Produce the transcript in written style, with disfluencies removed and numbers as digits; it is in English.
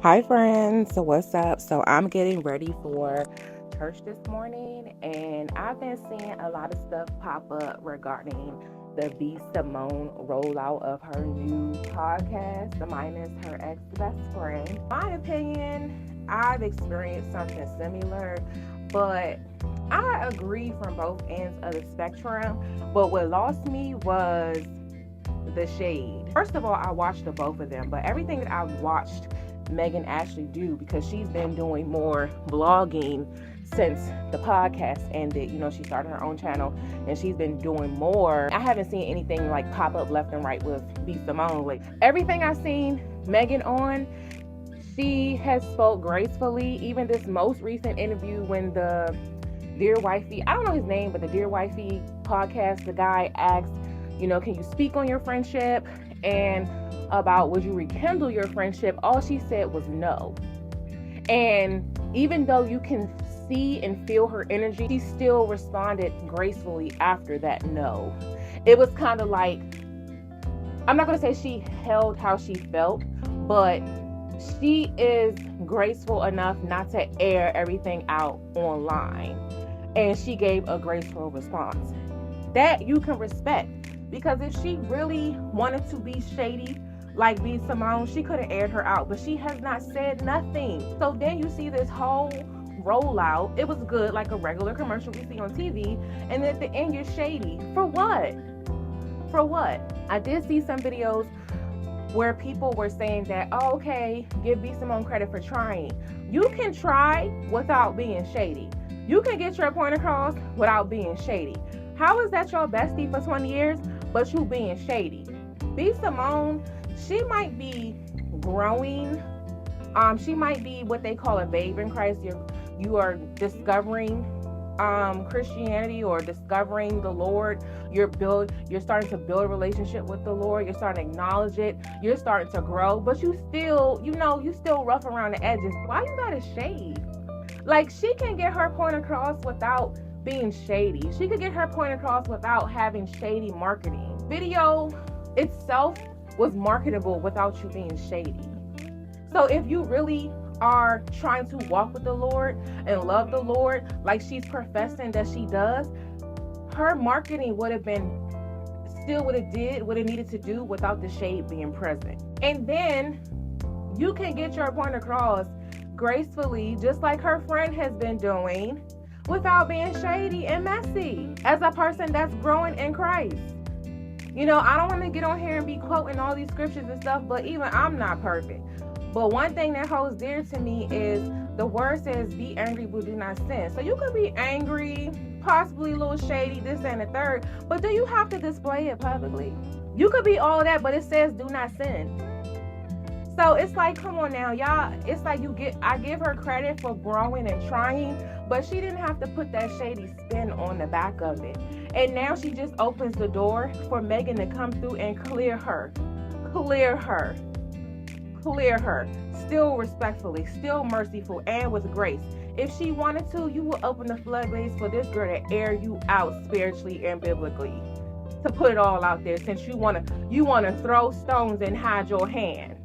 Hi friends, so what's up? So I'm getting ready for church this morning, and I've been seeing a lot of stuff pop up regarding the Simone rollout of her new podcast, The Minus Her Ex-Best Friend. In my opinion, I've experienced something similar, but I agree from both ends of the spectrum. But what lost me was the shade. First of all, I watched the both of them, but everything that I've watched Meghan actually do, because she's been doing more blogging since the podcast ended. You know, she started her own channel and she's been doing more. I haven't seen anything like pop up left and right with Simone. Like everything I've seen Meghan on, she has spoke gracefully. Even this most recent interview when the Dear Wifey, I don't know his name, but the Dear Wifey podcast, the guy asked, you know, can you speak on your friendship and about would you rekindle your friendship? All she said was no. And even though you can see and feel her energy, she still responded gracefully after that no. It was kind of like, I'm not going to say she held how she felt, but she is graceful enough not to air everything out online. And she gave a graceful response that you can respect. Because if she really wanted to be shady like Simone, she could have aired her out, but she has not said nothing. So then you see this whole rollout. It was good, like a regular commercial we see on TV, and then at the end you're shady. For what? For what? I did see some videos where people were saying that, oh, okay, give Simone credit for trying. You can try without being shady. You can get your point across without being shady. How is that your bestie for 20 years, but you being shady? Simone, she might be growing. She might be what they call a babe in Christ. You are discovering Christianity or discovering the Lord. You're starting to build a relationship with the Lord. You're starting to acknowledge it. You're starting to grow, but you still rough around the edges. Why you gotta shade? Like, she can get her point across without being shady. She could get her point across without having shady marketing. Video itself was marketable without you being shady. So if you really are trying to walk with the Lord and love the Lord like she's professing that she does, her marketing would have needed to do without the shade being present. And then you can get your point across gracefully, just like her friend has been doing, without being shady and messy, as a person that's growing in Christ. You know, I don't want to get on here and be quoting all these scriptures and stuff, but even I'm not perfect. But one thing that holds dear to me is the word says, be angry but do not sin. So you could be angry, possibly a little shady, this and the third, but do you have to display it publicly? You could be all that, but it says do not sin. So it's like, come on now, y'all. It's like I give her credit for growing and trying, but she didn't have to put that shady spin on the back of it. And now she just opens the door for Meghan to come through and clear her. Still respectfully, still merciful, and with grace. If she wanted to, you will open the floodgates for this girl to air you out spiritually and biblically. To put it all out there, since you wanna throw stones and hide your hand.